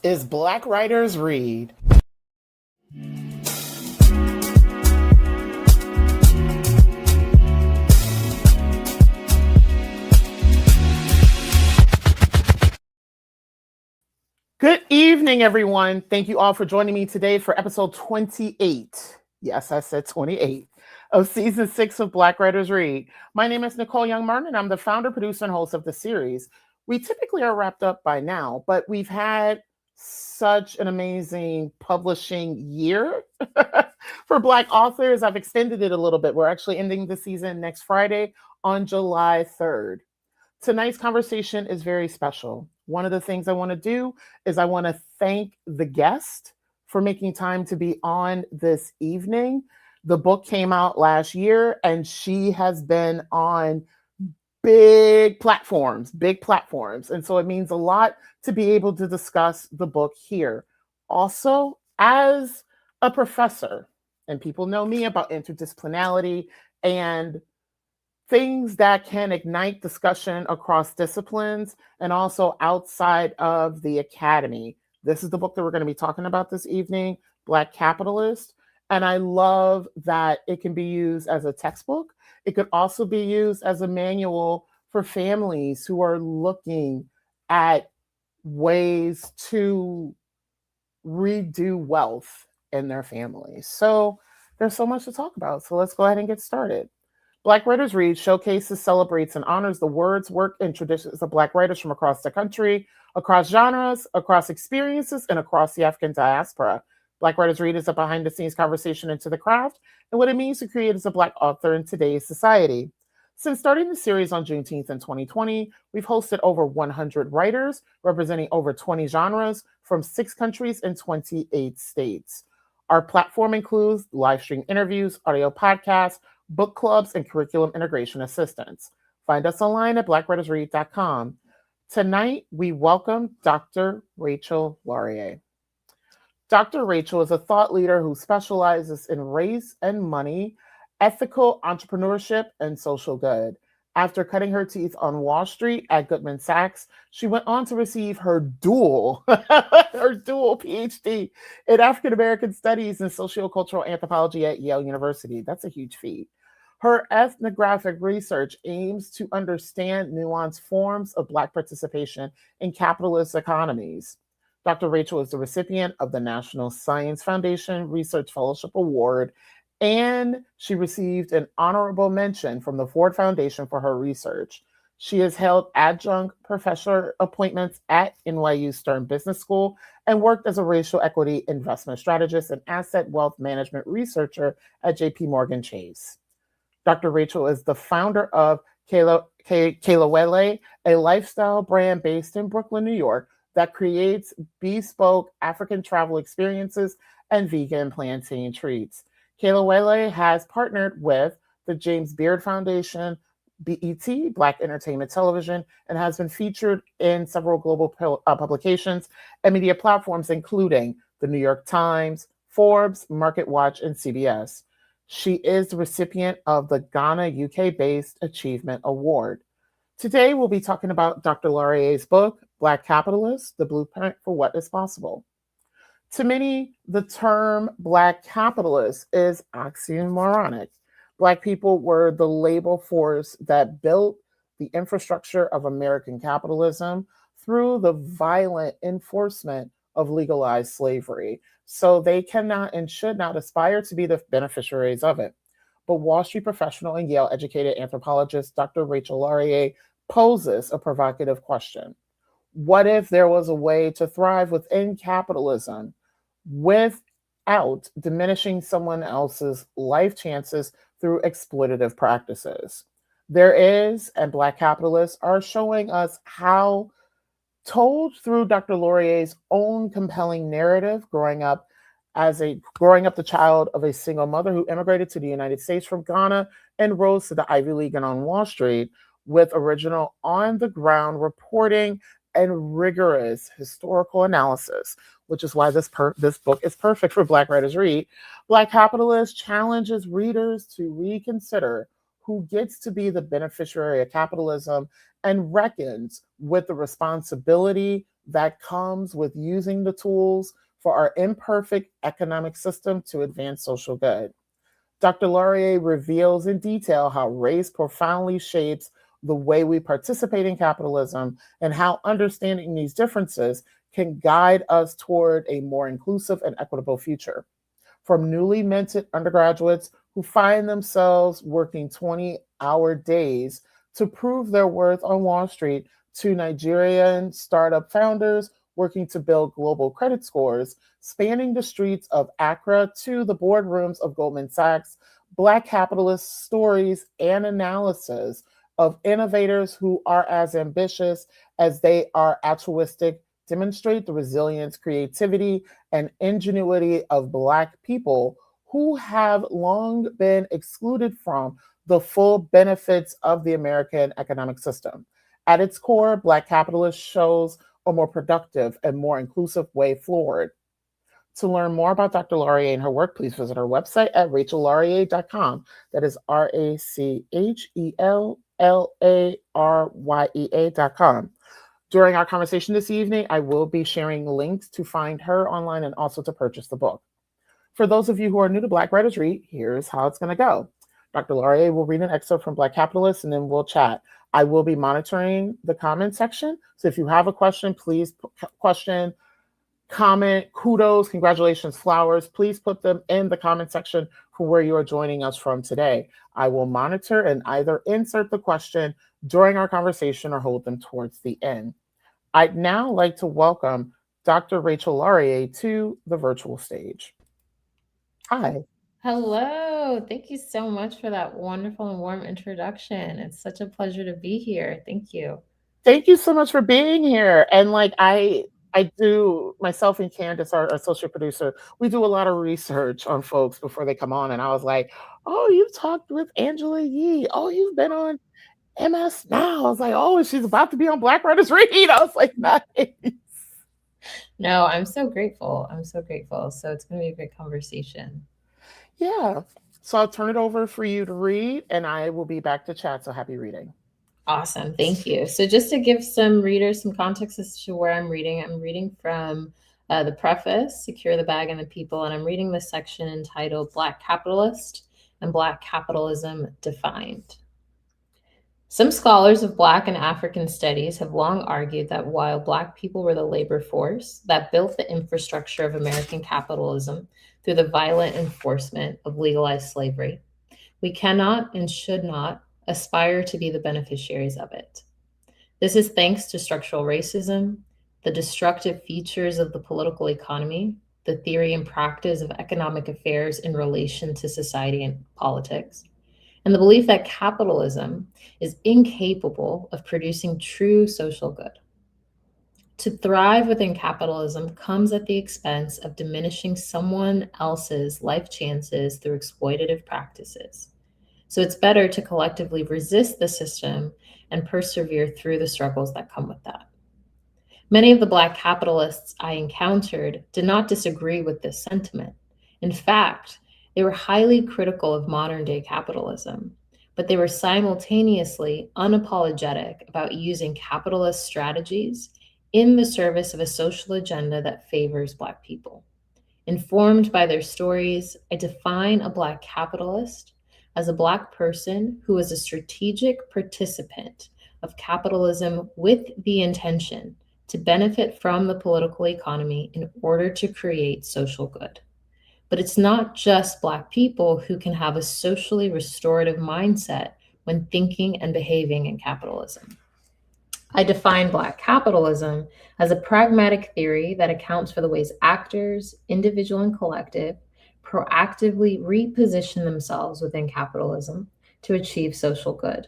is Black Writers Read. Good evening, everyone. Thank you all for joining me today for episode 28. Yes, I said 28 of season 6 of Black Writers Read. My name is Nicole Young-Martin, and I'm the founder, producer, and host of the series. We typically are wrapped up by now, but we've had such an amazing publishing year for Black authors. I've extended it a little bit. We're actually ending the season next Friday on July 3rd. Tonight's conversation is very special. One of the things I want to do is I want to thank the guest for making time to be on this evening. The book came out last year, and she has been on big platforms. And so it means a lot to be able to discuss the book here. Also, as a professor, and people know me about interdisciplinarity and things that can ignite discussion across disciplines and also outside of the academy. This is the book that we're going to be talking about this evening, Black Capitalist. And I love that it can be used as a textbook. It could also be used as a manual for families who are looking at ways to redo wealth in their families. So there's so much to talk about. So let's go ahead and get started. Black Writers Read showcases, celebrates, and honors the words, work, and traditions of Black writers from across the country, across genres, across experiences, and across the African diaspora. Black Writers Read is a behind-the-scenes conversation into the craft and what it means to create as a Black author in today's society. Since starting the series on Juneteenth in 2020, we've hosted over 100 writers representing over 20 genres from 6 countries and 28 states. Our platform includes live stream interviews, audio podcasts, book clubs, and curriculum integration assistance. Find us online at blackwritersread.com. Tonight, we welcome Dr. Rachel Laryea. Dr. Rachel is a thought leader who specializes in race and money, ethical entrepreneurship, and social good. After cutting her teeth on Wall Street at Goldman Sachs, she went on to receive her dual Ph.D. in African American Studies and Sociocultural Anthropology at Yale University. That's a huge feat. Her ethnographic research aims to understand nuanced forms of Black participation in capitalist economies. Dr. Rachel is the recipient of the National Science Foundation Research Fellowship Award, and she received an honorable mention from the Ford Foundation for her research. She has held adjunct professor appointments at NYU Stern Business School and worked as a racial equity investment strategist and asset wealth management researcher at JPMorganChase. Dr. Rachel is the founder of Kelawele, a lifestyle brand based in Brooklyn, New York, that creates bespoke African travel experiences and vegan plantain treats. Kelawele has partnered with the James Beard Foundation, BET, Black Entertainment Television, and has been featured in several global publications and media platforms, including the New York Times, Forbes, MarketWatch, and CBS. She is the recipient of the Ghana UK-based Achievement Award. Today, we'll be talking about Dr. Laryea's book, Black Capitalist, The Blueprint for What is Possible. To many, the term Black capitalist is oxymoronic. Black people were the labor force that built the infrastructure of American capitalism through the violent enforcement of legalized slavery. So they cannot and should not aspire to be the beneficiaries of it. But Wall Street professional and Yale-educated anthropologist Dr. Rachel Laryea poses a provocative question. What if there was a way to thrive within capitalism without diminishing someone else's life chances through exploitative practices? There is, and Black capitalists are showing us how, told through Dr. Laryea's own compelling narrative, growing up the child of a single mother who immigrated to the United States from Ghana and rose to the Ivy League and on Wall Street with original on-the-ground reporting and rigorous historical analysis, which is why this book is perfect for Black Writers Read. Black Capitalist challenges readers to reconsider who gets to be the beneficiary of capitalism and reckons with the responsibility that comes with using the tools for our imperfect economic system to advance social good. Dr. Laryea reveals in detail how race profoundly shapes the way we participate in capitalism and how understanding these differences can guide us toward a more inclusive and equitable future. From newly minted undergraduates who find themselves working 20-hour days to prove their worth on Wall Street to Nigerian startup founders working to build global credit scores, spanning the streets of Accra to the boardrooms of Goldman Sachs, Black capitalist stories and analysis of innovators who are as ambitious as they are altruistic demonstrate the resilience, creativity, and ingenuity of Black people who have long been excluded from the full benefits of the American economic system. At its core, Black capitalist shows a more productive and more inclusive way forward. To learn more about Dr. Laryea and her work, please visit her website at rachellaryea.com. That is RACHELLARYEA.com. During our conversation this evening, I will be sharing links to find her online and also to purchase the book. For those of you who are new to Black Writers Read, here's how it's going to go. Dr. Laryea will read an excerpt from Black Capitalists, and then we'll chat. I will be monitoring the comment section. So if you have a question, please question, comment, kudos, congratulations, flowers, please put them in the comment section for where you are joining us from today. I will monitor and either insert the question during our conversation or hold them towards the end. I'd now like to welcome Dr. Rachel Laryea to the virtual stage. Hi. Hello. Thank you so much for that wonderful and warm introduction. It's such a pleasure to be here. Thank you. Thank you so much for being here. And I do, myself and Candace, our associate producer, we do a lot of research on folks before they come on. And I was like, oh, you've talked with Angela Yee. Oh, you've been on MS Now. I was like, oh, she's about to be on Black Writers Read. I was like, nice. No, I'm so grateful. I'm so grateful. So it's going to be a great conversation. Yeah. So I'll turn it over for you to read, and I will be back to chat. So happy reading. Awesome. Thank you. So just to give some readers some context as to where I'm reading from the preface, Secure the Bag and the People, and I'm reading the section entitled Black Capitalist and Black Capitalism Defined. Some scholars of Black and African studies have long argued that while Black people were the labor force that built the infrastructure of American capitalism through the violent enforcement of legalized slavery, we cannot and should not aspire to be the beneficiaries of it. This is thanks to structural racism, the destructive features of the political economy, the theory and practice of economic affairs in relation to society and politics, and the belief that capitalism is incapable of producing true social good. To thrive within capitalism comes at the expense of diminishing someone else's life chances through exploitative practices. So it's better to collectively resist the system and persevere through the struggles that come with that. Many of the Black capitalists I encountered did not disagree with this sentiment. In fact, they were highly critical of modern day capitalism, but they were simultaneously unapologetic about using capitalist strategies in the service of a social agenda that favors Black people. Informed by their stories, I define a Black capitalist as a Black person who is a strategic participant of capitalism with the intention to benefit from the political economy in order to create social good. But it's not just Black people who can have a socially restorative mindset when thinking and behaving in capitalism. I define Black capitalism as a pragmatic theory that accounts for the ways actors, individual and collective, proactively reposition themselves within capitalism to achieve social good.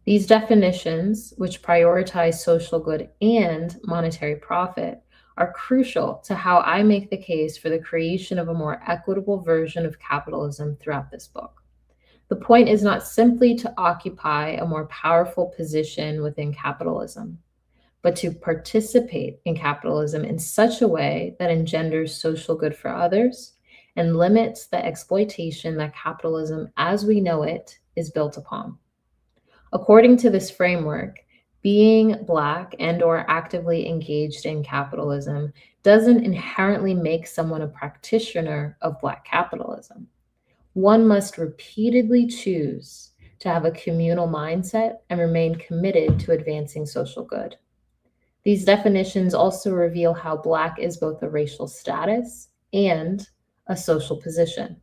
These definitions, which prioritize social good and monetary profit, are crucial to how I make the case for the creation of a more equitable version of capitalism throughout this book. The point is not simply to occupy a more powerful position within capitalism, but to participate in capitalism in such a way that engenders social good for others and limits the exploitation that capitalism as we know it is built upon. According to this framework, Being Black and/or actively engaged in capitalism doesn't inherently make someone a practitioner of Black capitalism. One must repeatedly choose to have a communal mindset and remain committed to advancing social good. These definitions also reveal how Black is both a racial status and a social position.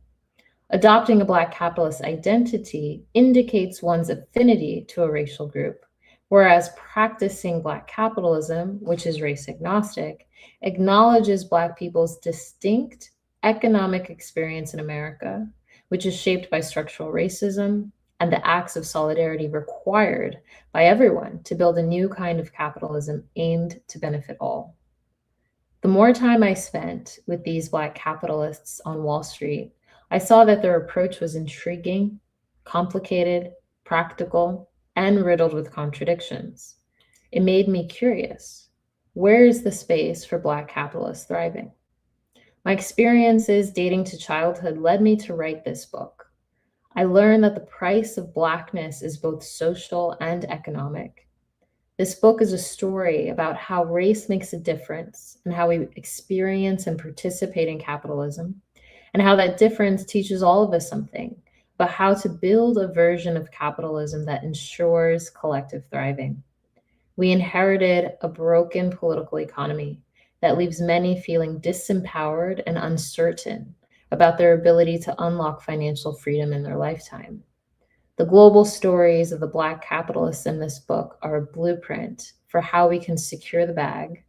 Adopting a Black capitalist identity indicates one's affinity to a racial group, whereas practicing Black capitalism, which is race agnostic, acknowledges Black people's distinct economic experience in America, which is shaped by structural racism and the acts of solidarity required by everyone to build a new kind of capitalism aimed to benefit all. The more time I spent with these Black capitalists on Wall Street, I saw that their approach was intriguing, complicated, practical, and riddled with contradictions. It made me curious. Where is the space for Black capitalists thriving? My experiences dating to childhood led me to write this book. I learned that the price of Blackness is both social and economic. This book is a story about how race makes a difference and how we experience and participate in capitalism, and how that difference teaches all of us something about how to build a version of capitalism that ensures collective thriving. We inherited a broken political economy that leaves many feeling disempowered and uncertain about their ability to unlock financial freedom in their lifetime. The global stories of the Black capitalists in this book are a blueprint for how we can secure the bag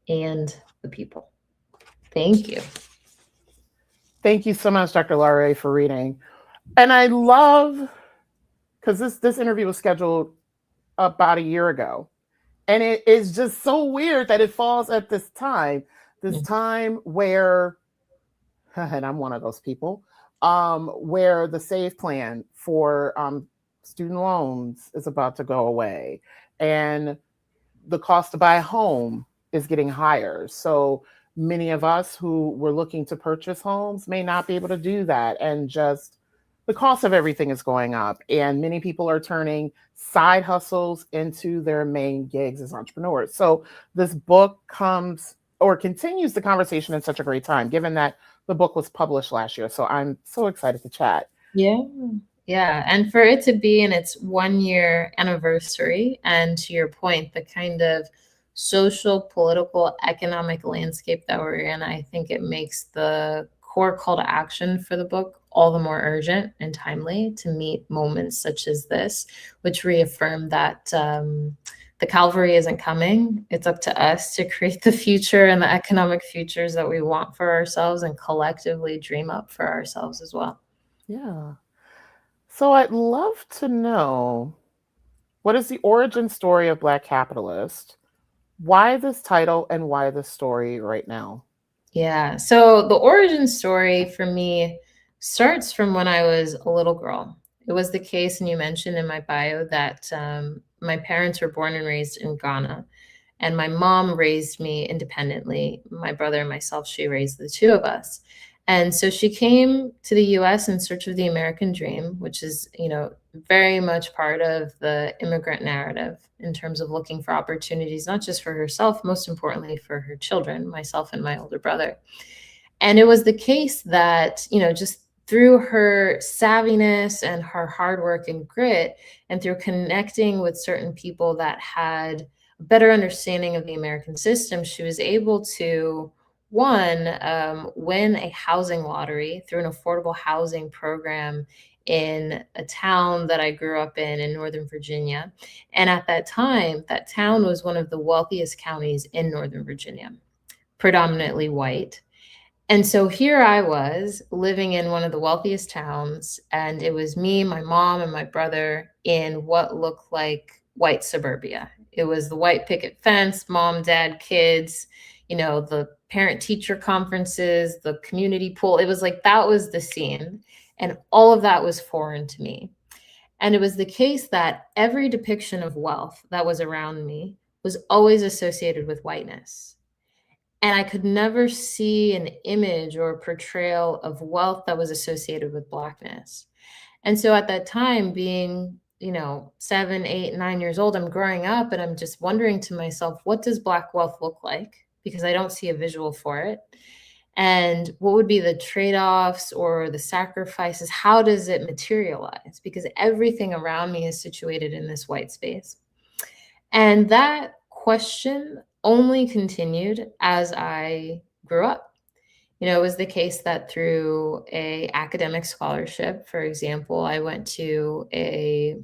and the people. Thank you. Thank you so much, Dr. Laryea, for reading. And I love, because this interview was scheduled about a year ago. And it is just so weird that it falls at this time where, and I'm one of those people, where the SAVE plan for student loans is about to go away. And the cost to buy a home is getting higher. So many of us who were looking to purchase homes may not be able to do that. And just the cost of everything is going up. And many people are turning side hustles into their main gigs as entrepreneurs. So this book comes or continues the conversation in such a great time, given that the book was published last year. So I'm so excited to chat. Yeah. And for it to be in its 1-year anniversary, and to your point, the kind of social, political, economic landscape that we're in, I think it makes the core call to action for the book all the more urgent and timely to meet moments such as this, which reaffirm that the cavalry isn't coming. It's up to us to create the future and the economic futures that we want for ourselves and collectively dream up for ourselves as well. Yeah. So I'd love to know, what is the origin story of Black Capitalist? Why this title and why this story right now? Yeah. So the origin story for me starts from when I was a little girl. It was the case, and you mentioned in my bio that my parents were born and raised in Ghana, and my mom raised me independently. My brother and myself, she raised the two of us. And so she came to the US in search of the American dream, which is, very much part of the immigrant narrative in terms of looking for opportunities, not just for herself, most importantly for her children, myself and my older brother. And it was the case that, just through her savviness and her hard work and grit, and through connecting with certain people that had a better understanding of the American system, she was able to, one, win a housing lottery through an affordable housing program in a town that I grew up in Northern Virginia. And at that time, that town was one of the wealthiest counties in Northern Virginia, predominantly white. And so here I was living in one of the wealthiest towns, and it was me, my mom, and my brother in what looked like white suburbia. It was the white picket fence, mom, dad, kids, the parent-teacher conferences, the community pool. It was like that was the scene, and all of that was foreign to me. And it was the case that every depiction of wealth that was around me was always associated with whiteness. And I could never see an image or a portrayal of wealth that was associated with Blackness. And so at that time, being 7, 8, 9 years old, I'm growing up and I'm just wondering to myself, what does Black wealth look like? Because I don't see a visual for it. And what would be the trade-offs or the sacrifices? How does it materialize? Because everything around me is situated in this white space. And that question only continued as I grew up. It was the case that through a academic scholarship, for example, I went to a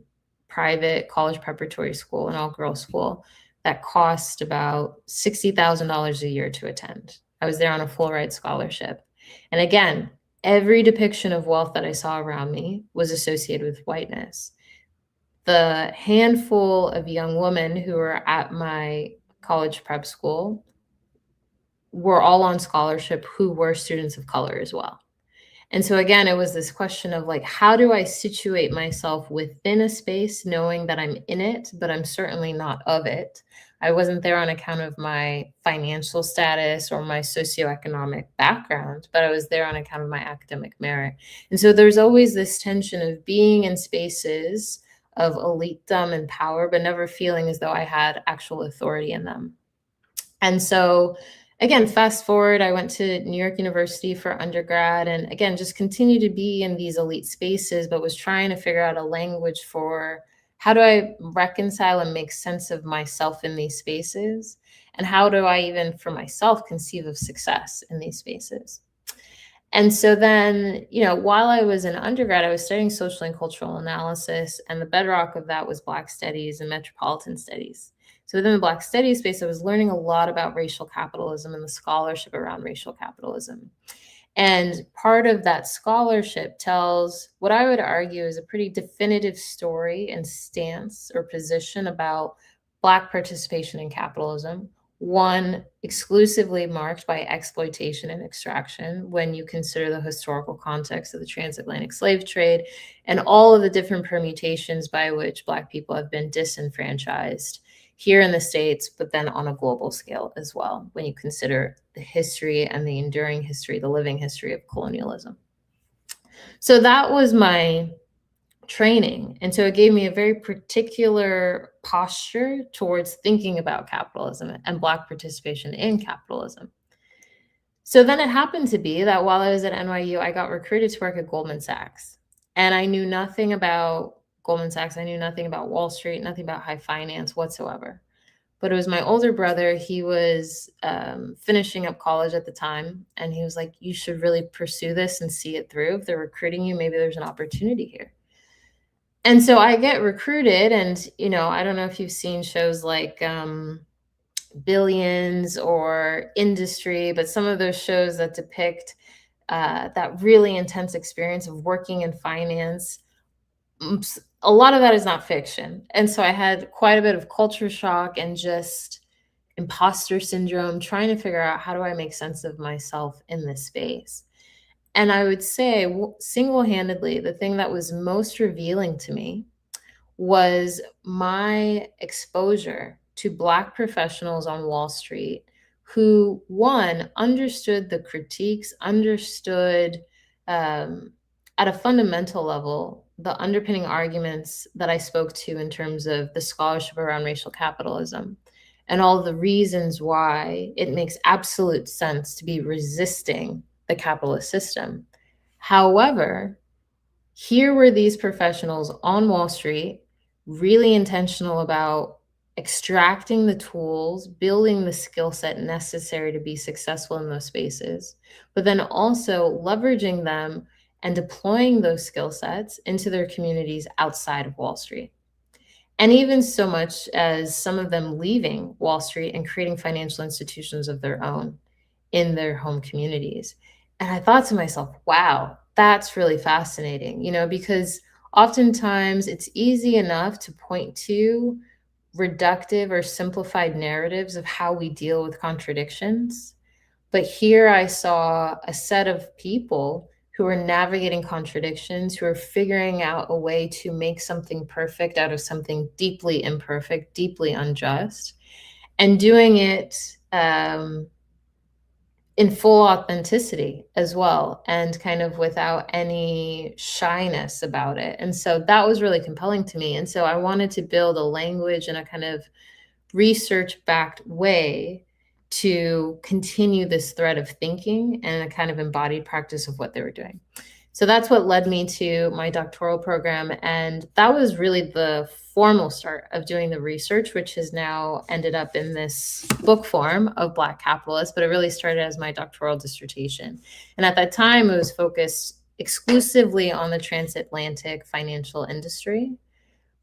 private college preparatory school, an all-girls school, that cost about $60,000 a year to attend. I was there on a full ride scholarship. And again, every depiction of wealth that I saw around me was associated with whiteness. The handful of young women who were at my college prep school were all on scholarship who were students of color as well. And so again, it was this question of like, how do I situate myself within a space knowing that I'm in it, but I'm certainly not of it? I wasn't there on account of my financial status or my socioeconomic background, but I was there on account of my academic merit. And so there's always this tension of being in spaces of elitedom and power, but never feeling as though I had actual authority in them. And so again, fast forward, I went to New York University for undergrad, and again, just continue to be in these elite spaces, but was trying to figure out a language for how do I reconcile and make sense of myself in these spaces? And how do I even for myself conceive of success in these spaces? And so then, while I was in undergrad, I was studying social and cultural analysis, and the bedrock of that was Black studies and metropolitan studies. So within the Black studies space, I was learning a lot about racial capitalism and the scholarship around racial capitalism. And part of that scholarship tells what I would argue is a pretty definitive story and stance or position about Black participation in capitalism. One exclusively marked by exploitation and extraction when you consider the historical context of the transatlantic slave trade and all of the different permutations by which Black people have been disenfranchised here in the States, but then on a global scale as well, when you consider the history and the enduring history, the living history of colonialism. So that was my training. And so it gave me a very particular posture towards thinking about capitalism and Black participation in capitalism. So then it happened to be that while I was at NYU, I got recruited to work at Goldman Sachs. And I knew nothing about Goldman Sachs. I knew nothing about Wall Street, nothing about high finance whatsoever. But it was my older brother. He was finishing up college at the time. And he was like, you should really pursue this and see it through. If they're recruiting you, maybe there's an opportunity here. And so I get recruited, and, I don't know if you've seen shows like Billions or Industry, but some of those shows that depict that really intense experience of working in finance, a lot of that is not fiction. And so I had quite a bit of culture shock and just imposter syndrome, trying to figure out how do I make sense of myself in this space. And I would say single-handedly, the thing that was most revealing to me was my exposure to Black professionals on Wall Street who, one, understood the critiques, understood at a fundamental level the underpinning arguments that I spoke to in terms of the scholarship around racial capitalism and all the reasons why it makes absolute sense to be resisting the capitalist system. However, here were these professionals on Wall Street, really intentional about extracting the tools, building the skill set necessary to be successful in those spaces, but then also leveraging them and deploying those skill sets into their communities outside of Wall Street. And even so much as some of them leaving Wall Street and creating financial institutions of their own in their home communities. And I thought to myself, wow, that's really fascinating, because oftentimes it's easy enough to point to reductive or simplified narratives of how we deal with contradictions. But here I saw a set of people who are navigating contradictions, who are figuring out a way to make something perfect out of something deeply imperfect, deeply unjust, and doing it in full authenticity as well, and kind of without any shyness about it. And so that was really compelling to me. And so I wanted to build a language and a kind of research-backed way to continue this thread of thinking and a kind of embodied practice of what they were doing. So that's what led me to my doctoral program. And that was really the formal start of doing the research, which has now ended up in this book form of Black Capitalists, but it really started as my doctoral dissertation. And at that time, it was focused exclusively on the transatlantic financial industry.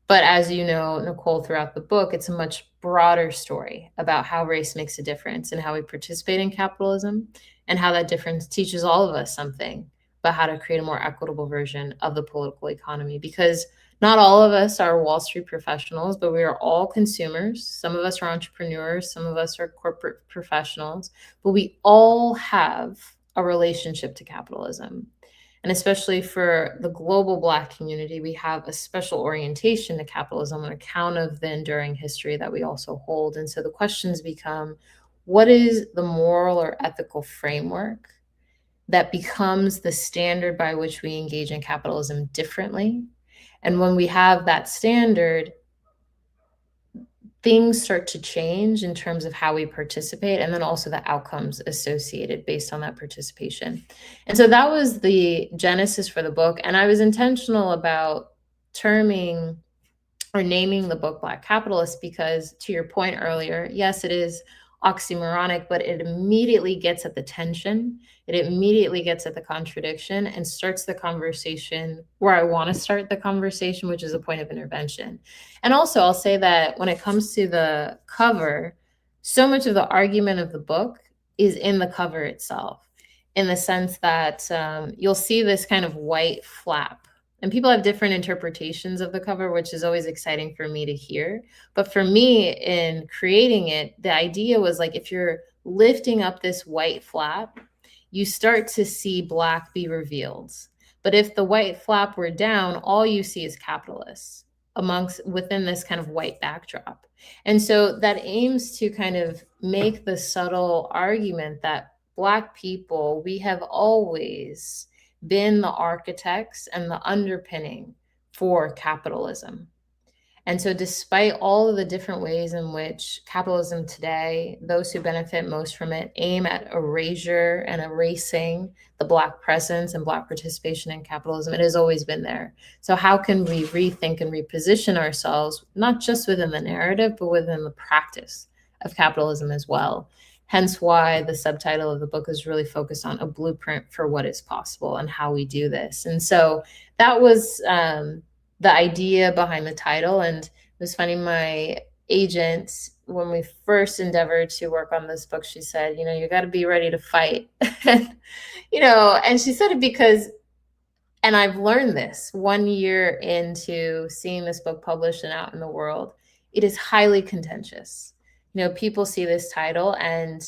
But as you know, Nicole, throughout the book, it's a much broader story about how race makes a difference and how we participate in capitalism, and how that difference teaches all of us something about how to create a more equitable version of the political economy. Because not all of us are Wall Street professionals, but we are all consumers. Some of us are entrepreneurs, some of us are corporate professionals, but we all have a relationship to capitalism. And especially for the global Black community, we have a special orientation to capitalism on account of the enduring history that we also hold. And so the questions become, what is the moral or ethical framework that becomes the standard by which we engage in capitalism differently? And when we have that standard, things start to change in terms of how we participate, and then also the outcomes associated based on that participation. And so that was the genesis for the book. And I was intentional about terming or naming the book Black Capitalist because, to your point earlier, yes, it is oxymoronic, but it immediately gets at the tension. It immediately gets at the contradiction and starts the conversation where I want to start the conversation, which is a point of intervention. And also, I'll say that when it comes to the cover, so much of the argument of the book is in the cover itself, in the sense that you'll see this kind of white flap. And people have different interpretations of the cover, which is always exciting for me to hear. But for me, in creating it, the idea was like, if you're lifting up this white flap, you start to see Black be revealed. But if the white flap were down, all you see is capitalists within this kind of white backdrop. And so that aims to kind of make the subtle argument that Black people, we have always been the architects and the underpinning for capitalism. And so despite all of the different ways in which capitalism today, those who benefit most from it, aim at erasure and erasing the Black presence and Black participation in capitalism, it has always been there. So how can we rethink and reposition ourselves, not just within the narrative, but within the practice of capitalism as well? Hence why the subtitle of the book is really focused on a blueprint for what is possible and how we do this. And so that was the idea behind the title. And it was funny, my agent, when we first endeavored to work on this book, she said, you got to be ready to fight. And she said it because, and I've learned this 1 year into seeing this book published and out in the world, it is highly contentious. People see this title and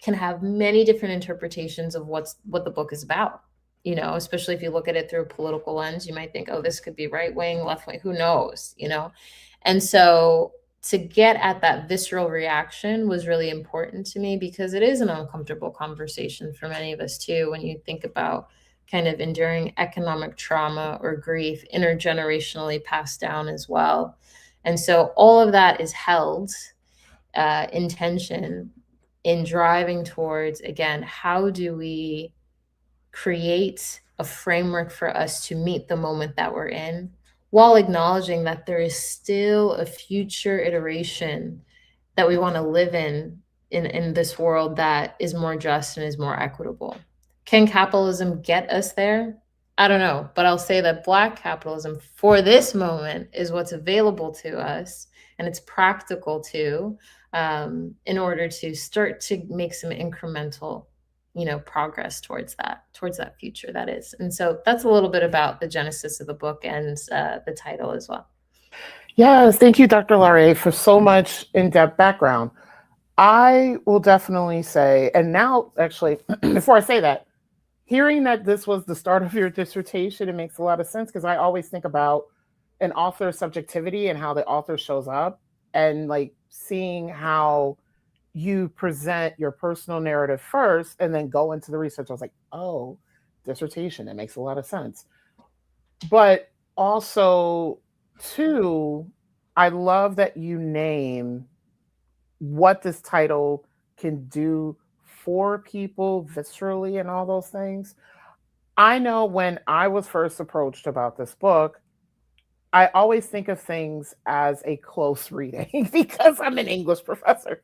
can have many different interpretations of what the book is about. Especially if you look at it through a political lens, you might think, oh, this could be right wing, left wing, who knows, And so to get at that visceral reaction was really important to me, because it is an uncomfortable conversation for many of us too, when you think about kind of enduring economic trauma or grief intergenerationally passed down as well. And so all of that is held in tension in driving towards, again, how do we create a framework for us to meet the moment that we're in, while acknowledging that there is still a future iteration that we want to live in this world that is more just and is more equitable. Can capitalism get us there? I don't know, but I'll say that Black capitalism for this moment is what's available to us, and it's practical too, in order to start to make some incremental progress towards that future, that is. And so that's a little bit about the genesis of the book and the title as well. Yes, thank you, Dr. Laryea, for so much in-depth background. I will definitely say, and now actually, before I say that, hearing that this was the start of your dissertation, it makes a lot of sense, because I always think about an author's subjectivity and how the author shows up, and like seeing how you present your personal narrative first and then go into the research. I was like, oh, dissertation, it makes a lot of sense. But also, too, I love that you name what this title can do for people viscerally and all those things. I know when I was first approached about this book, I always think of things as a close reading because I'm an English professor.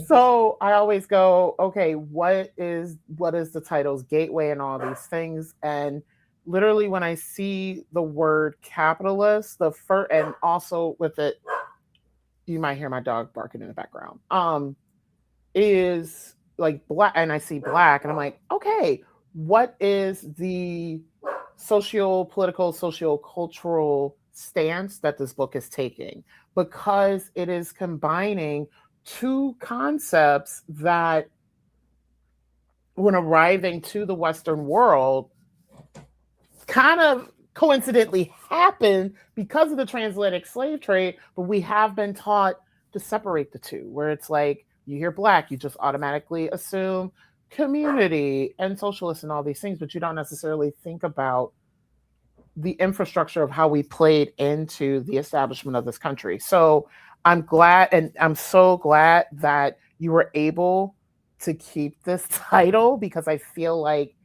So I always go, okay, what is the title's gateway and all these things? And literally when I see the word capitalist, the first, and also with it, you might hear my dog barking in the background. Is like black, and I see black, and I'm like, okay, what is the socio-political, socio-cultural stance that this book is taking? Because it is combining two concepts that, when arriving to the Western world, kind of coincidentally happened because of the transatlantic slave trade, but we have been taught to separate the two, where it's like, you hear black, you just automatically assume community and socialist and all these things, but you don't necessarily think about the infrastructure of how we played into the establishment of this country. So I'm glad, and I'm so glad that you were able to keep this title, because I feel like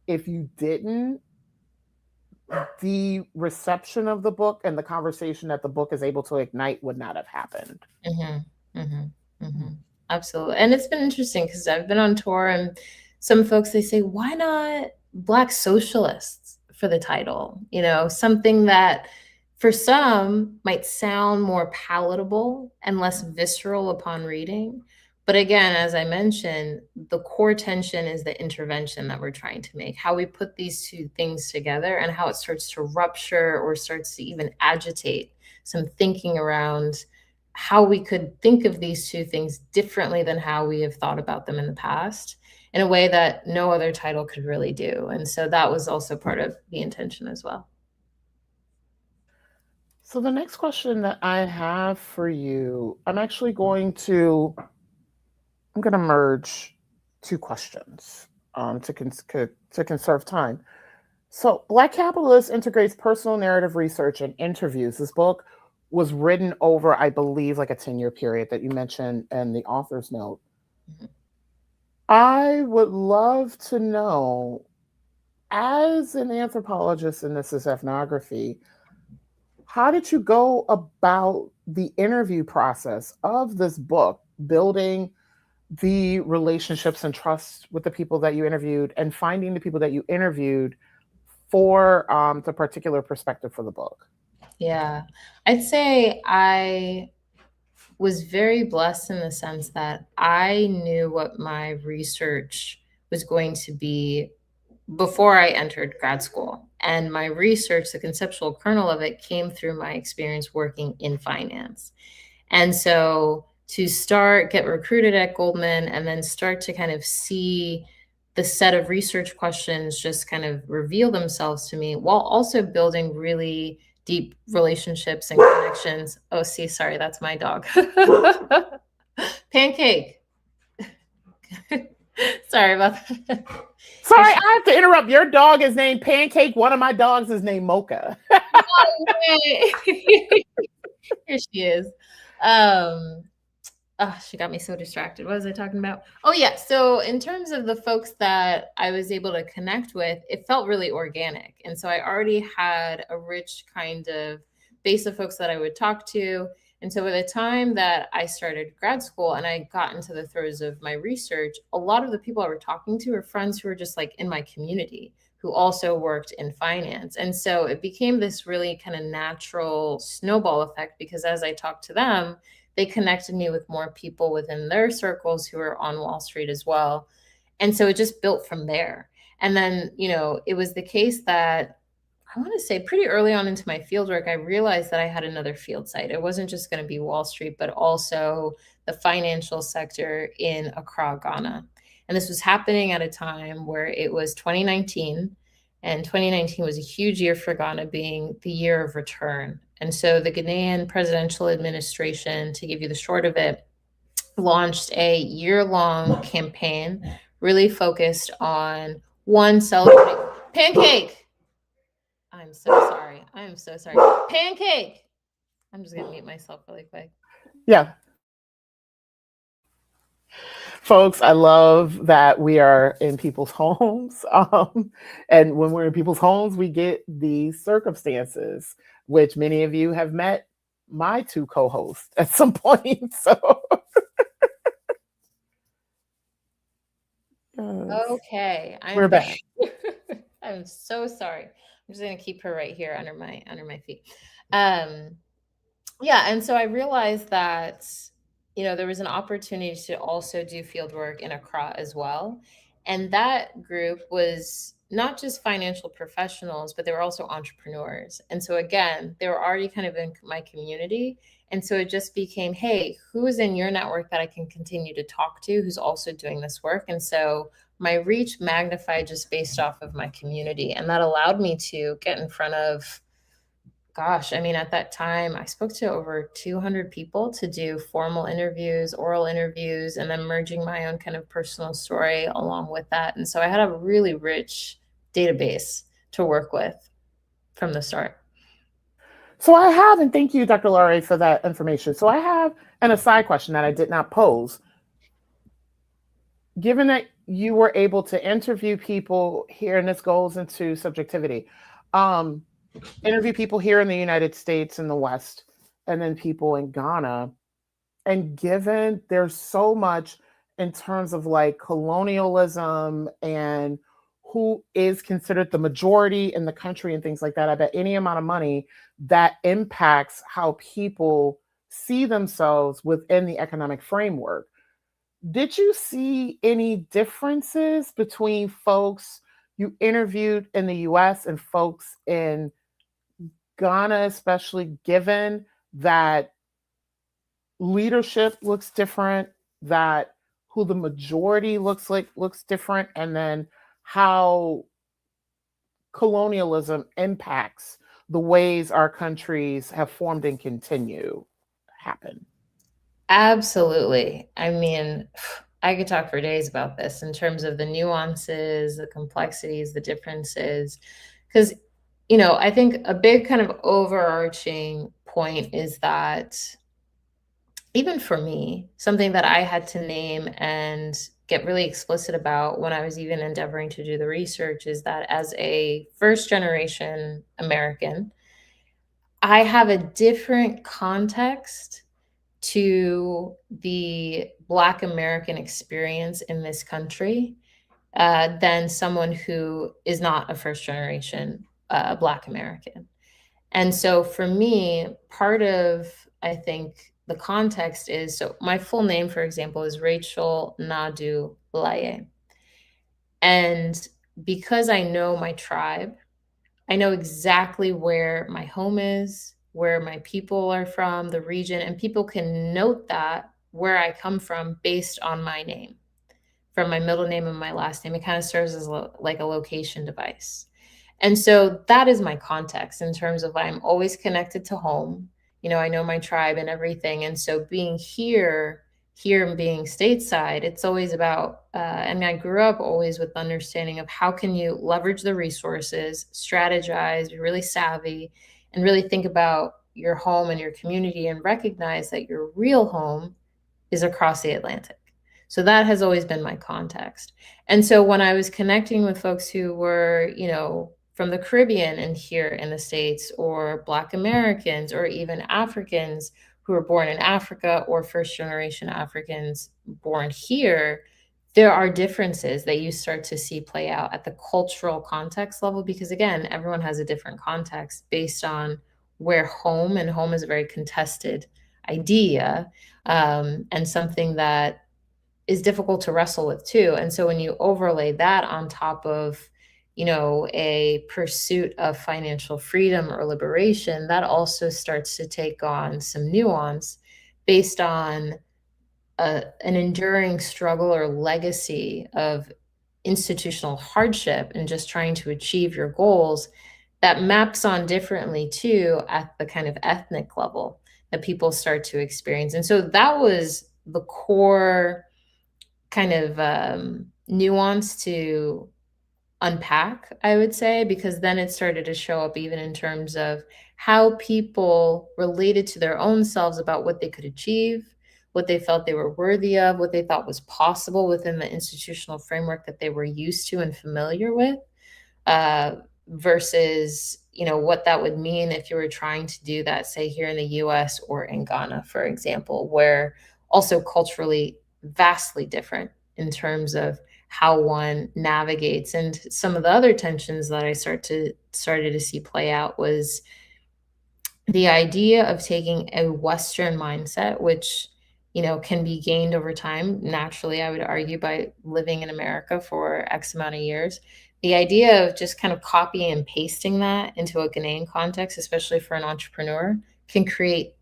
if you didn't, the reception of the book and the conversation that the book is able to ignite would not have happened. Mm-hmm, mm-hmm, mm-hmm. Absolutely. And it's been interesting because I've been on tour, and some folks, they say, why not Black socialists for the title? You know, something that for some might sound more palatable and less visceral upon reading. But again, as I mentioned, the core tension is the intervention that we're trying to make, how we put these two things together and how it starts to rupture or starts to even agitate some thinking around how we could think of these two things differently than how we have thought about them in the past, in a way that no other title could really do. And so that was also part of the intention as well. So the next question that I have for you, I'm going to merge two questions to conserve time. So Black Capitalist integrates personal narrative research and interviews. This book was written over, I believe, like a 10-year period that you mentioned in the author's note. Mm-hmm. I would love to know, as an anthropologist, and this is ethnography, how did you go about the interview process of this book, building the relationships and trust with the people that you interviewed and finding the people that you interviewed for the particular perspective for the book? Yeah, I'd say I was very blessed in the sense that I knew what my research was going to be before I entered grad school. And my research, the conceptual kernel of it, came through my experience working in finance. And so to get recruited at Goldman and then start to kind of see the set of research questions just kind of reveal themselves to me, while also building really deep relationships and connections. Oh, see, sorry, that's my dog. Pancake. Sorry about that. Sorry, I have to interrupt. Your dog is named Pancake. One of my dogs is named Mocha. No way. Here she is. She got me so distracted. What was I talking about? Oh, yeah. So in terms of the folks that I was able to connect with, it felt really organic. And so I already had a rich kind of base of folks that I would talk to. And so by the time that I started grad school and I got into the throes of my research, a lot of the people I were talking to were friends who were just like in my community, who also worked in finance. And so it became this really kind of natural snowball effect, because as I talked to them, they connected me with more people within their circles who are on Wall Street as well. And so it just built from there. And then, it was the case that I want to say pretty early on into my fieldwork, I realized that I had another field site. It wasn't just going to be Wall Street, but also the financial sector in Accra, Ghana. And this was happening at a time where it was 2019. And 2019 was a huge year for Ghana, being the year of return. And so the Ghanaian presidential administration, to give you the short of it, launched a year-long campaign really focused on one, celebrating pancake. I'm so sorry. I am so sorry. Pancake. I'm just gonna mute myself really quick. Yeah. Folks, I love that we are in people's homes. And when we're in people's homes, we get these circumstances, which many of you have met my two co-hosts at some point. So, yes. Okay, We're back. I'm so sorry. I'm just gonna keep her right here under my feet. Yeah, and so I realized that, there was an opportunity to also do field work in Accra as well. And that group was not just financial professionals, but they were also entrepreneurs. And so again, they were already kind of in my community. And so it just became, hey, who is in your network that I can continue to talk to who's also doing this work? And so my reach magnified just based off of my community. And that allowed me to get in front of, gosh, I mean, at that time, I spoke to over 200 people to do formal interviews, oral interviews, and then merging my own kind of personal story along with that. And so I had a really rich database to work with from the start. So I have, and thank you, Dr. Laryea, for that information. So I have an aside question that I did not pose. Given that you were able to interview people here, and this goes into subjectivity, interview people here in the United States in the West, and then people in Ghana, and given there's so much in terms of like colonialism and who is considered the majority in the country and things like that, I bet any amount of money that impacts how people see themselves within the economic framework. Did you see any differences between folks you interviewed in the US and folks in Ghana, especially given that leadership looks different, that who the majority looks different, and then how colonialism impacts the ways our countries have formed and continue happen? Absolutely. I mean, I could talk for days about this in terms of the nuances, the complexities, the differences. Because, I think a big kind of overarching point is that even for me, something that I had to name and get really explicit about when I was even endeavoring to do the research is that as a first generation American, I have a different context to the Black American experience in this country than someone who is not a first generation Black American. And so for me, part of, I think, the context is, so my full name, for example, is Rachel Nadu Laye. And because I know my tribe, I know exactly where my home is, where my people are from, the region, and people can note that where I come from based on my name, from my middle name and my last name. It kind of serves as like a location device. And so that is my context in terms of I'm always connected to home. I know my tribe and everything. And so being here and being stateside, it's always about, I grew up always with understanding of how can you leverage the resources, strategize, be really savvy, and really think about your home and your community and recognize that your real home is across the Atlantic. So that has always been my context. And so when I was connecting with folks who were, from the Caribbean and here in the States, or Black Americans, or even Africans who were born in Africa, or first generation Africans born here, there are differences that you start to see play out at the cultural context level, because again, everyone has a different context based on where home, and home is a very contested idea, and something that is difficult to wrestle with too. And so when you overlay that on top of, a pursuit of financial freedom or liberation, that also starts to take on some nuance based on an enduring struggle or legacy of institutional hardship and just trying to achieve your goals that maps on differently too at the kind of ethnic level that people start to experience. And so that was the core kind of nuance to unpack, I would say, because then it started to show up even in terms of how people related to their own selves about what they could achieve, what they felt they were worthy of, what they thought was possible within the institutional framework that they were used to and familiar with, uh, versus what that would mean if you were trying to do that, say here in the US or in Ghana, for example, where also culturally vastly different in terms of how one navigates. And some of the other tensions that I started to see play out was the idea of taking a Western mindset, which can be gained over time naturally, I would argue, by living in America for X amount of years. The idea of just kind of copying and pasting that into a Ghanaian context, especially for an entrepreneur, can create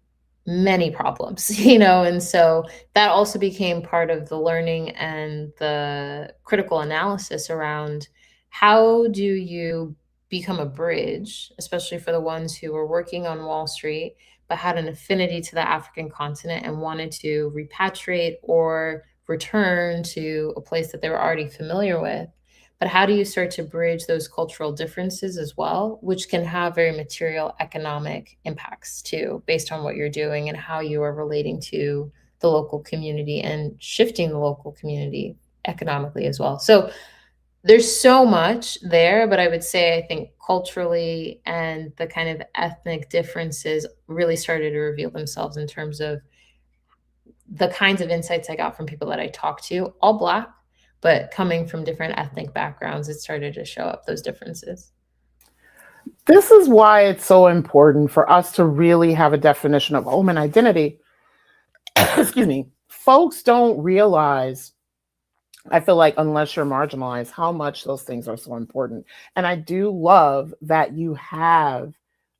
many problems, and so that also became part of the learning and the critical analysis around how do you become a bridge, especially for the ones who were working on Wall Street but had an affinity to the African continent and wanted to repatriate or return to a place that they were already familiar with. But how do you start to bridge those cultural differences as well, which can have very material economic impacts too, based on what you're doing and how you are relating to the local community and shifting the local community economically as well. So there's so much there, but I would say I think culturally and the kind of ethnic differences really started to reveal themselves in terms of the kinds of insights I got from people that I talked to, all Black, but coming from different ethnic backgrounds, it started to show up those differences. This is why it's so important for us to really have a definition of home and identity. Excuse me. Folks don't realize, I feel like, unless you're marginalized, how much those things are so important. And I do love that you have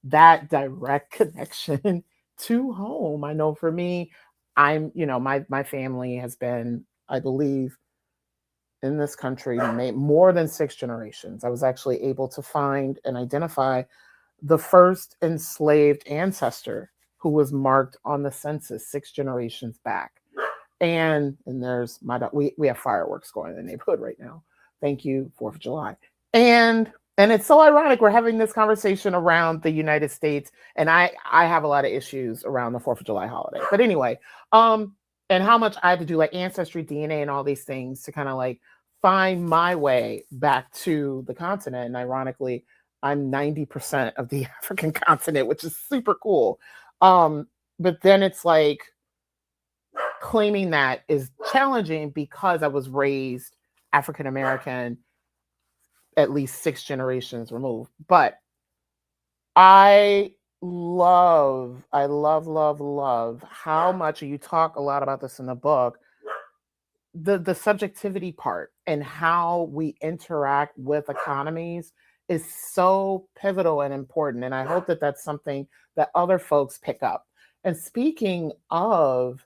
that direct connection to home. I know for me, my family has been, I believe, in this country more than 6 generations. I was actually able to find and identify the first enslaved ancestor who was marked on the census 6 generations back. And there's we have fireworks going in the neighborhood right now. Thank you, 4th of July. And it's so ironic we're having this conversation around the United States, and I have a lot of issues around the 4th of July holiday. But anyway, and how much I had to do like ancestry, DNA, and all these things to kind of like find my way back to the continent. And ironically, I'm 90% of the African continent, which is super cool. But then it's like claiming that is challenging because I was raised African American, at least 6 generations removed. But I love how much, you talk a lot about this in the book, the subjectivity part and how we interact with economies is so pivotal and important. And I hope that that's something that other folks pick up. And speaking of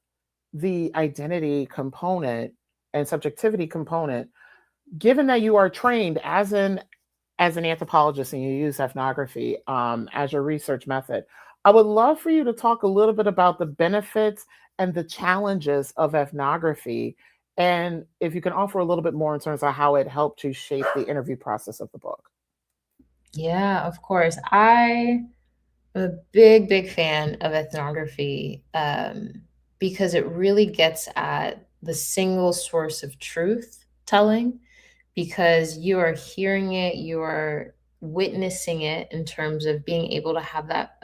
the identity component and subjectivity component, given that you are trained as an anthropologist and you use ethnography as your research method, I would love for you to talk a little bit about the benefits and the challenges of ethnography, and if you can offer a little bit more in terms of how it helped to shape the interview process of the book. Yeah, of course. I'm a big, big fan of ethnography because it really gets at the single source of truth telling, because you are hearing it, you are witnessing it in terms of being able to have that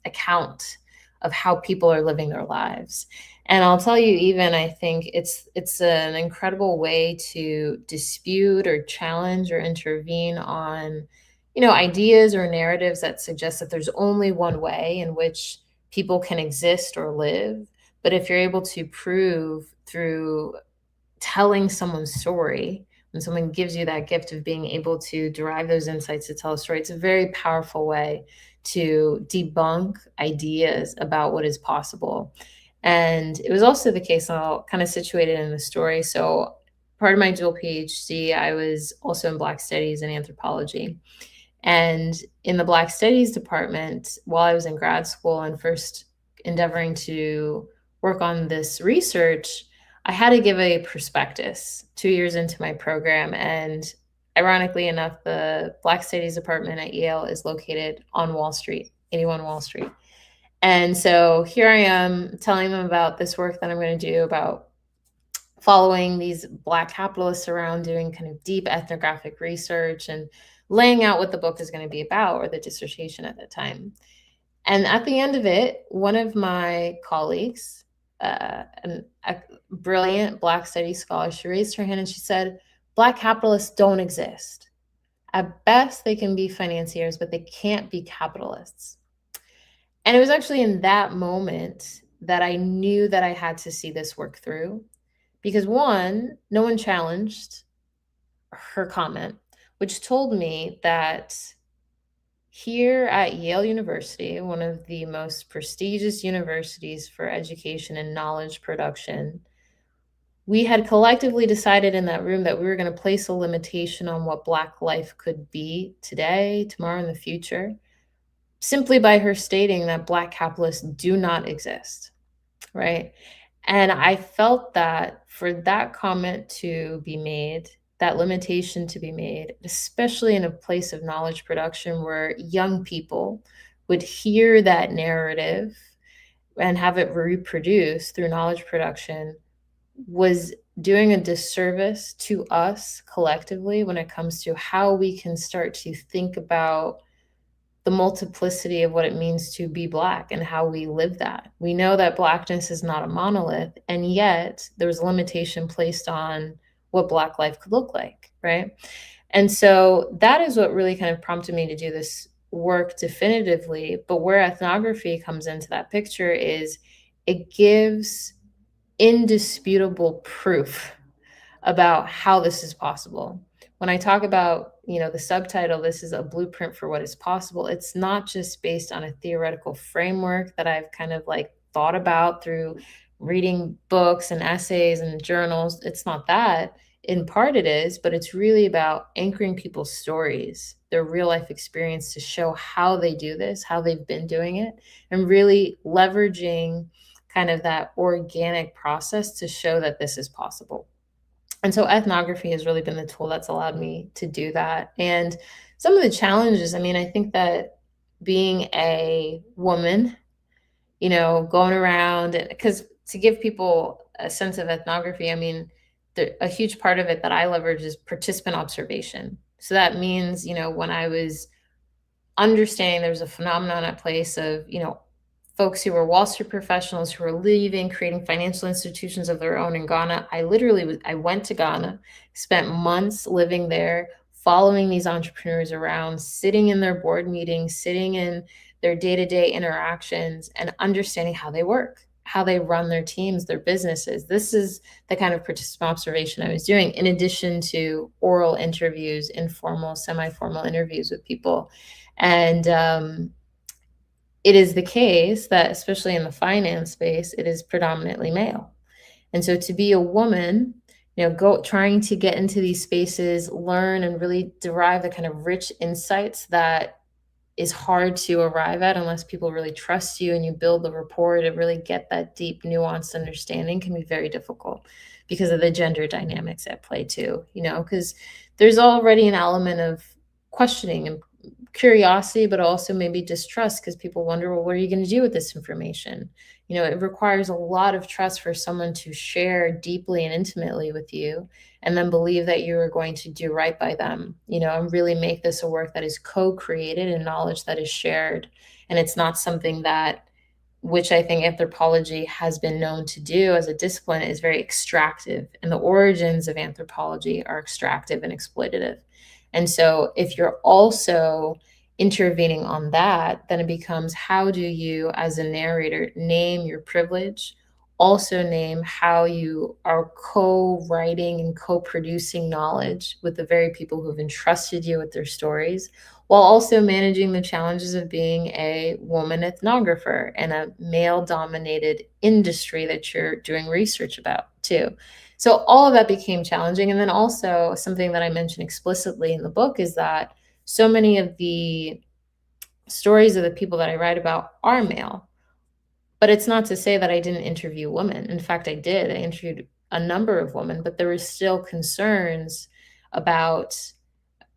account of how people are living their lives. And I'll tell you, even I think it's an incredible way to dispute or challenge or intervene on ideas or narratives that suggest that there's only one way in which people can exist or live. But if you're able to prove through telling someone's story, when someone gives you that gift of being able to derive those insights to tell a story, it's a very powerful way to debunk ideas about what is possible. And it was also the case, and I'll kind of situate it in the story. So part of my dual PhD, I was also in Black Studies and Anthropology. And in the Black Studies department, while I was in grad school and first endeavoring to work on this research, I had to give a prospectus 2 years into my program. And ironically enough, the Black Studies department at Yale is located on Wall Street, 81 Wall Street. And so here I am telling them about this work that I'm going to do about following these Black capitalists around, doing kind of deep ethnographic research and laying out what the book is going to be about, or the dissertation at the time. And at the end of it, one of my colleagues, a brilliant Black studies scholar, she raised her hand and she said, Black capitalists don't exist. At best, they can be financiers, but they can't be capitalists. And it was actually in that moment that I knew that I had to see this work through. Because one, no one challenged her comment, which told me that here at Yale University, one of the most prestigious universities for education and knowledge production, we had collectively decided in that room that we were going to place a limitation on what Black life could be today, tomorrow, in the future, simply by her stating that Black capitalists do not exist, right? And I felt that for that comment to be made, that limitation to be made, especially in a place of knowledge production where young people would hear that narrative and have it reproduced through knowledge production, was doing a disservice to us collectively when it comes to how we can start to think about the multiplicity of what it means to be Black and how we live that. We know that Blackness is not a monolith, and yet there was a limitation placed on what Black life could look like, right? And so that is what really kind of prompted me to do this work definitively. But where ethnography comes into that picture is it gives indisputable proof about how this is possible. When I talk about, the subtitle, this is a blueprint for what is possible, it's not just based on a theoretical framework that I've kind of like thought about through reading books and essays and journals. It's not that. In part it is, but it's really about anchoring people's stories, their real life experience, to show how they do this, how they've been doing it, and really leveraging kind of that organic process to show that this is possible. And so ethnography has really been the tool that's allowed me to do that. And some of the challenges, I think that being a woman, going around, because to give people a sense of ethnography, a huge part of it that I leverage is participant observation. So that means, when I was understanding there was a phenomenon at place of, folks who were Wall Street professionals who were leaving, creating financial institutions of their own in Ghana. I went to Ghana, spent months living there, following these entrepreneurs around, sitting in their board meetings, sitting in their day-to-day interactions, and understanding how they work, how they run their teams, their businesses. This is the kind of participant observation I was doing, in addition to oral interviews, informal, semi-formal interviews with people. And it is the case that, especially in the finance space, it is predominantly male. And so to be a woman, trying to get into these spaces, learn and really derive the kind of rich insights that is hard to arrive at unless people really trust you and you build the rapport to really get that deep, nuanced understanding, can be very difficult because of the gender dynamics at play too, because there's already an element of questioning and curiosity, but also maybe distrust, because people wonder, well, what are you going to do with this information? It requires a lot of trust for someone to share deeply and intimately with you and then believe that you are going to do right by them, and really make this a work that is co-created and knowledge that is shared. And it's not something that, which I think anthropology has been known to do as a discipline, is very extractive. And the origins of anthropology are extractive and exploitative. And so if you're also intervening on that, then it becomes, how do you, as a narrator, name your privilege, also name how you are co-writing and co-producing knowledge with the very people who've entrusted you with their stories, while also managing the challenges of being a woman ethnographer in a male-dominated industry that you're doing research about too. So all of that became challenging. And then also something that I mentioned explicitly in the book is that so many of the stories of the people that I write about are male. But it's not to say that I didn't interview women. In fact, I did. I interviewed a number of women, but there were still concerns about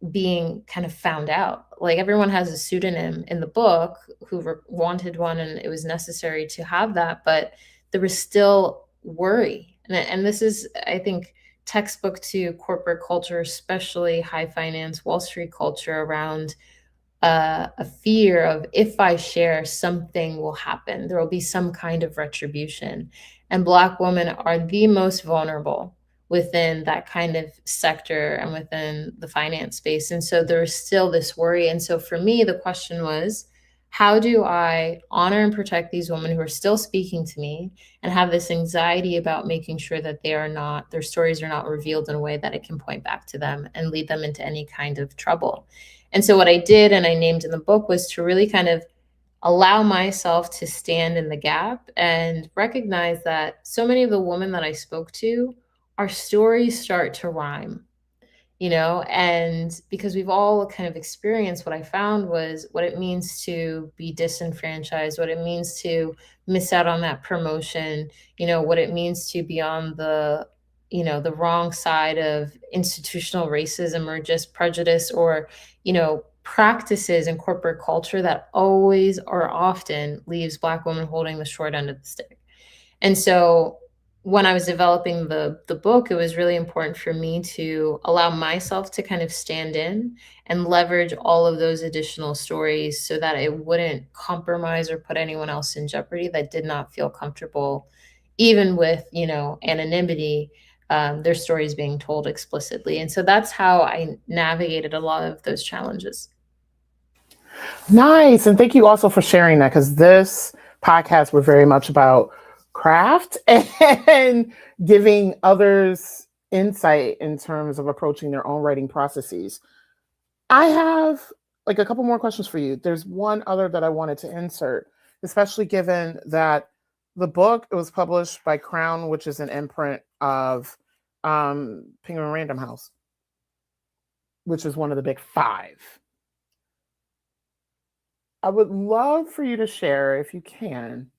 being kind of found out. Like everyone has a pseudonym in the book who wanted one, and it was necessary to have that, but there was still worry. And this is, I think, textbook to corporate culture, especially high finance, Wall Street culture, around a fear of, if I share, something will happen. There will be some kind of retribution. And Black women are the most vulnerable within that kind of sector and within the finance space. And so there's still this worry. And so for me, the question was, how do I honor and protect these women who are still speaking to me and have this anxiety about making sure that their stories are not revealed in a way that it can point back to them and lead them into any kind of trouble? And so what I did, and I named in the book, was to really kind of allow myself to stand in the gap and recognize that so many of the women that I spoke to, our stories start to rhyme, and because we've all kind of experienced, what I found was what it means to be disenfranchised, what it means to miss out on that promotion, what it means to be on the wrong side of institutional racism or just prejudice, or practices in corporate culture that always or often leaves Black women holding the short end of the stick. And so when I was developing the book, it was really important for me to allow myself to kind of stand in and leverage all of those additional stories so that it wouldn't compromise or put anyone else in jeopardy that did not feel comfortable, even with, anonymity, their stories being told explicitly. And so that's how I navigated a lot of those challenges. Nice. And thank you also for sharing that, because this podcast, we're very much about craft and giving others insight in terms of approaching their own writing processes. I have like a couple more questions for you. There's one other that I wanted to insert, especially given that the book, it was published by Crown, which is an imprint of Penguin Random House, which is one of the big five. I would love for you to share, if you can,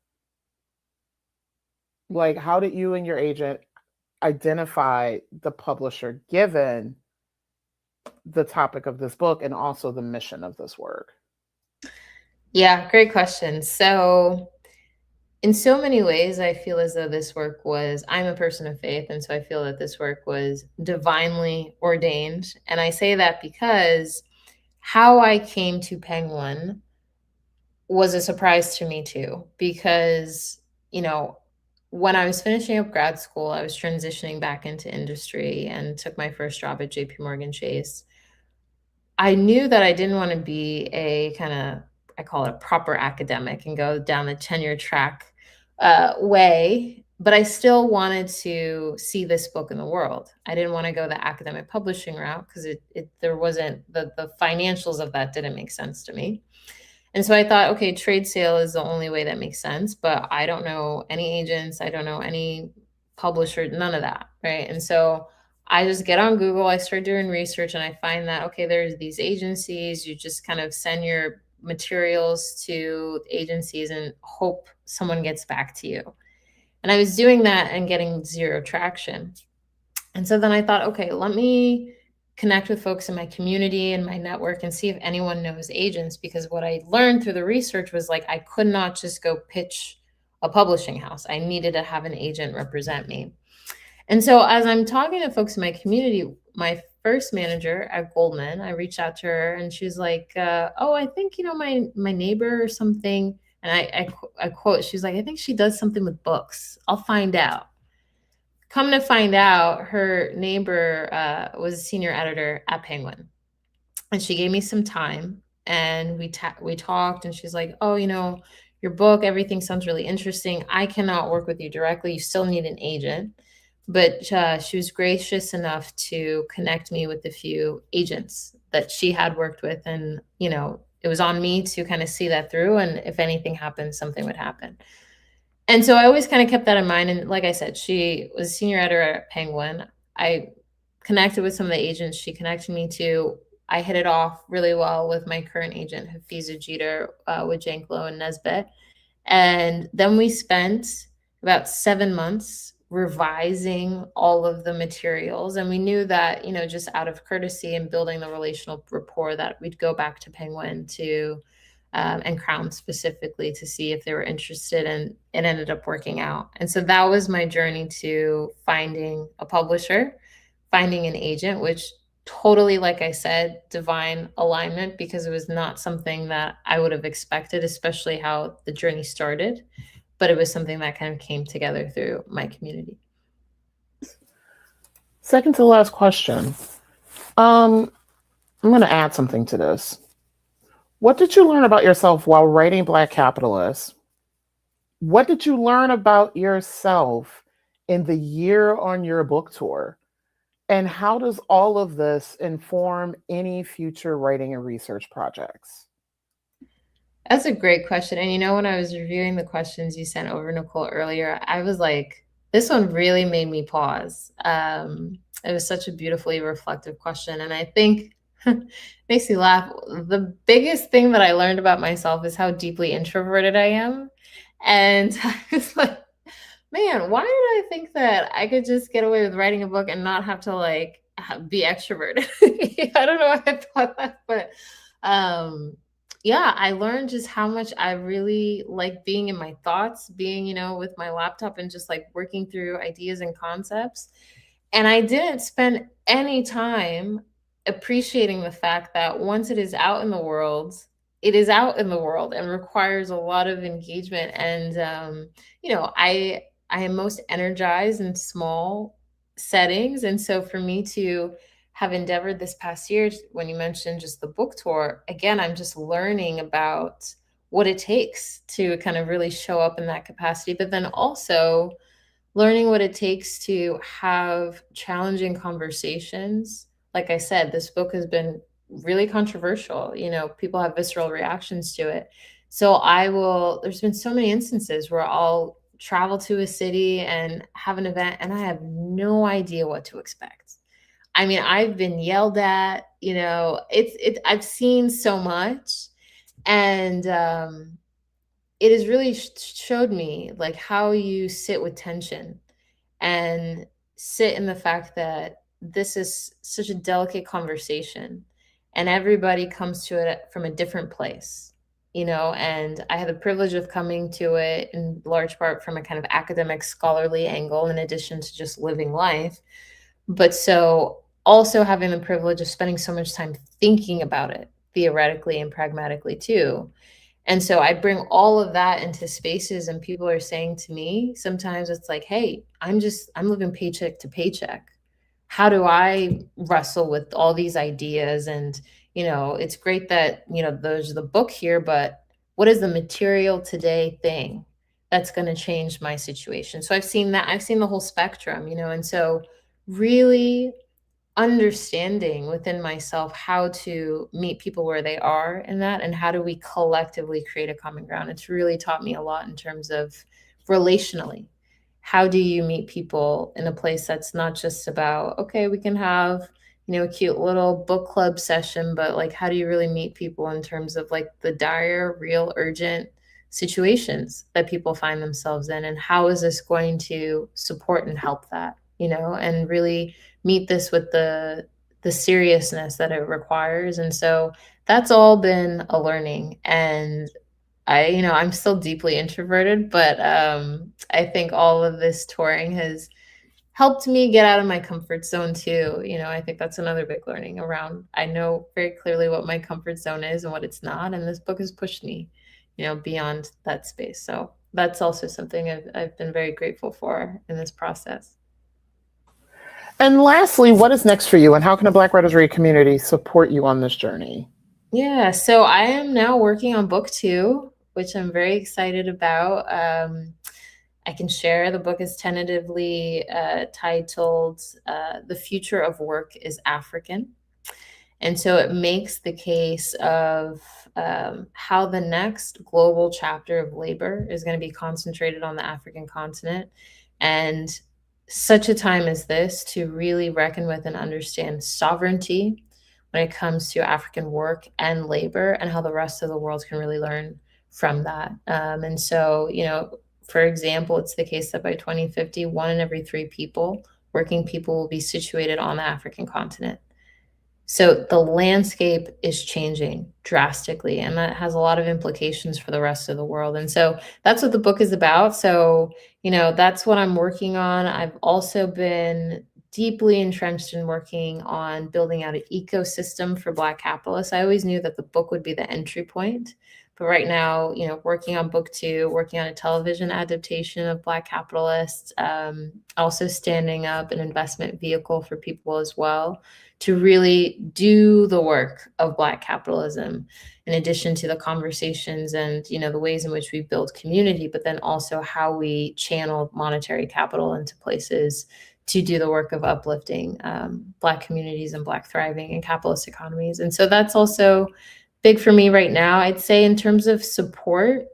like, how did you and your agent identify the publisher given the topic of this book and also the mission of this work? Yeah, great question. So in so many ways, I feel as though this work was, I'm a person of faith, and so I feel that this work was divinely ordained. And I say that because how I came to Penguin was a surprise to me too, because, when I was finishing up grad school, I was transitioning back into industry and took my first job at JPMorganChase. I knew that I didn't want to be a kind of, I call it a proper academic and go down the tenure track way, but I still wanted to see this book in the world. I didn't want to go the academic publishing route because there wasn't the financials of that didn't make sense to me. And so I thought, okay, trade sale is the only way that makes sense, but I don't know any agents, I don't know any publisher, none of that, right? And so I just get on Google, I start doing research, and I find that, okay, there's these agencies, you just kind of send your materials to agencies and hope someone gets back to you. And I was doing that and getting zero traction. And so then I thought, okay, let me connect with folks in my community and my network and see if anyone knows agents, because what I learned through the research was like I could not just go pitch a publishing house. I needed to have an agent represent me. And so as I'm talking to folks in my community, my first manager at Goldman, I reached out to her and she was like, oh, I think, my neighbor or something. And I quote, she's like, I think she does something with books. I'll find out. Come to find out, her neighbor was a senior editor at Penguin. And she gave me some time and we talked, and she's like, oh, your book, everything sounds really interesting. I cannot work with you directly. You still need an agent. But she was gracious enough to connect me with a few agents that she had worked with. And, it was on me to kind of see that through. And if anything happened, something would happen. And so I always kind of kept that in mind. And like I said, she was a senior editor at Penguin. I connected with some of the agents she connected me to. I hit it off really well with my current agent, Hafiza Jeter, with Janklow and Nesbitt. And then we spent about 7 months revising all of the materials. And we knew that, just out of courtesy and building the relational rapport, that we'd go back to Penguin and Crown specifically to see if they were interested, and it ended up working out. And so that was my journey to finding a publisher, finding an agent, which totally, like I said, divine alignment, because it was not something that I would have expected, especially how the journey started. But it was something that kind of came together through my community. Second to last question. I'm going to add something to this. What did you learn about yourself while writing Black Capitalist? What did you learn about yourself in the year on your book tour? And how does all of this inform any future writing and research projects? That's a great question. And when I was reviewing the questions you sent over, Nicole, earlier, I was like, this one really made me pause. It was such a beautifully reflective question. And I think makes me laugh. The biggest thing that I learned about myself is how deeply introverted I am. And I was like, man, why did I think that I could just get away with writing a book and not have to be extroverted? I don't know why I thought that, but yeah, I learned just how much I really like being in my thoughts, being, with my laptop and just working through ideas and concepts. And I didn't spend any time appreciating the fact that once it is out in the world, it is out in the world and requires a lot of engagement. And, I am most energized in small settings. And so for me to have endeavored this past year, when you mentioned just the book tour, again, I'm just learning about what it takes to kind of really show up in that capacity, but then also learning what it takes to have challenging conversations. Like I said, this book has been really controversial. People have visceral reactions to it. So there's been so many instances where I'll travel to a city and have an event and I have no idea what to expect. I mean, I've been yelled at, I've seen so much. And it has really showed me how you sit with tension and sit in the fact that this is such a delicate conversation and everybody comes to it from a different place, and I had the privilege of coming to it in large part from a kind of academic scholarly angle, in addition to just living life. But so also having the privilege of spending so much time thinking about it theoretically and pragmatically too. And so I bring all of that into spaces, and people are saying to me, sometimes it's like, hey, I'm living paycheck to paycheck. How do I wrestle with all these ideas? And, it's great that, there's the book here, but what is the material today thing that's going to change my situation? So I've seen the whole spectrum, and so really understanding within myself how to meet people where they are in that, and how do we collectively create a common ground. It's really taught me a lot in terms of relationally. How do you meet people in a place that's not just about, okay, we can have, a cute little book club session, but how do you really meet people in terms of the dire, real, urgent situations that people find themselves in, and how is this going to support and help that, and really meet this with the seriousness that it requires. And so that's all been a learning. And I'm still deeply introverted, but I think all of this touring has helped me get out of my comfort zone too. I think that's another big learning around. I know very clearly what my comfort zone is and what it's not. And this book has pushed me, beyond that space. So that's also something I've been very grateful for in this process. And lastly, what is next for you, and how can a Black Writers Read community support you on this journey? Yeah, so I am now working on book 2, which I'm very excited about. I can share the book is tentatively titled The Future of Work is African. And so it makes the case of how the next global chapter of labor is going to be concentrated on the African continent. And such a time as this to really reckon with and understand sovereignty when it comes to African work and labor, and how the rest of the world can really learn from that. And so, for example, it's the case that by 2050, 1 in every 3 working people, will be situated on the African continent. So the landscape is changing drastically, and that has a lot of implications for the rest of the world. And so that's what the book is about. So, that's what I'm working on. I've also been deeply entrenched in working on building out an ecosystem for Black capitalists. I always knew that the book would be the entry point. But right now, working on book 2, working on a television adaptation of Black capitalists, also standing up an investment vehicle for people as well, to really do the work of Black capitalism, in addition to the conversations and, the ways in which we build community, but then also how we channel monetary capital into places to do the work of uplifting Black communities and Black thriving in capitalist economies. And so that's also big for me right now. I'd say in terms of support,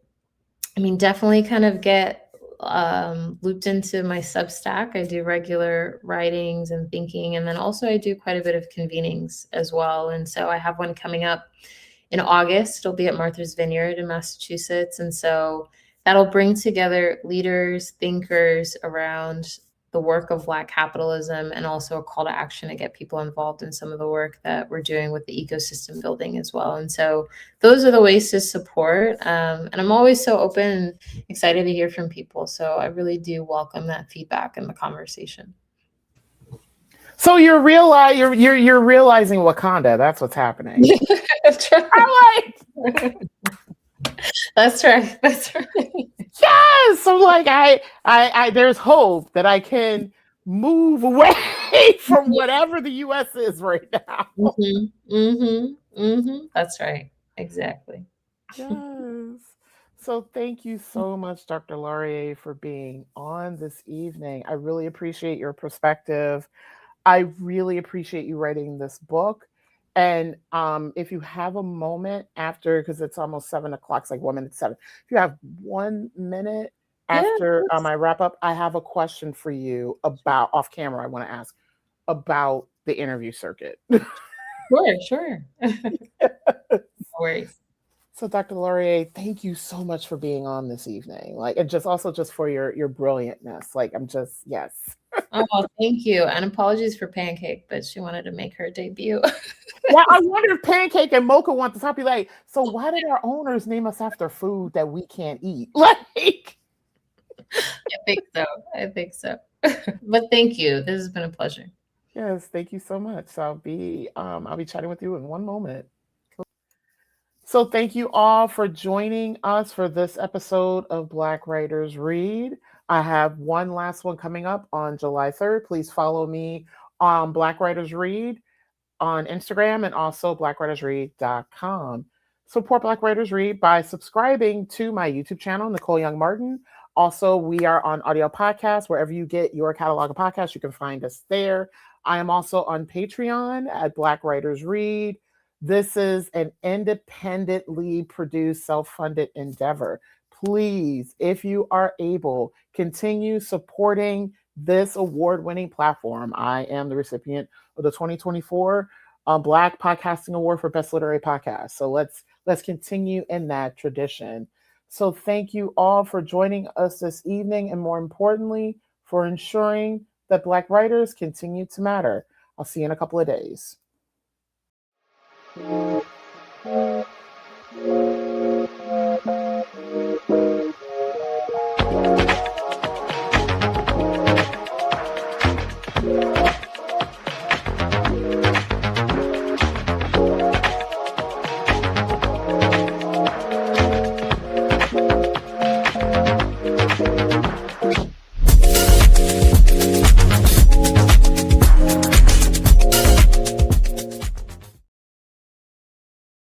definitely kind of get looped into my Substack. I do regular writings and thinking, and then also I do quite a bit of convenings as well. And so I have one coming up in August. It'll be at Martha's Vineyard in Massachusetts. And so that'll bring together leaders, thinkers around the work of Black capitalism, and also a call to action to get people involved in some of the work that we're doing with the ecosystem building as well. And so those are the ways to support. And I'm always so open and excited to hear from people. So I really do welcome that feedback and the conversation. So you're realizing Wakanda. That's what's happening. That's right. That's right. That's right. Yes. I'm like, I there's hope that I can move away from whatever the U.S. is right now. That's right. Exactly. Yes. So thank you so much, Dr. Laryea, for being on this evening. I really appreciate your perspective. I really appreciate you writing this book. And if you have a moment after, because it's almost 7 o'clock, it's like 1 minute 7. If you have 1 minute after I wrap up, I have a question for you about off camera. I want to ask about the interview circuit. Sure. No worries. So, Dr. Laryea, thank you so much for being on this evening. And just for your brilliantness. Yes. Oh, thank you. And apologies for Pancake, but she wanted to make her debut. Yeah, I wonder if Pancake and Mocha want to be like, so why did our owners name us after food that we can't eat? I think so. But thank you. This has been a pleasure. Yes, thank you so much. So I'll be chatting with you in one moment. So thank you all for joining us for this episode of Black Writers Read. I have one last one coming up on July 3rd. Please follow me on Black Writers Read on Instagram and also blackwritersread.com. Support Black Writers Read by subscribing to my YouTube channel, Nicole Young Martin. Also, we are on audio podcasts. Wherever you get your catalog of podcasts, you can find us there. I am also on Patreon at Black Writers Read. This is an independently produced, self-funded endeavor. Please, if you are able, continue supporting this award-winning platform. I am the recipient of the 2024 Black Podcasting Award for Best Literary Podcast. So let's continue in that tradition. So thank you all for joining us this evening, and more importantly, for ensuring that Black writers continue to matter. I'll see you in a couple of days.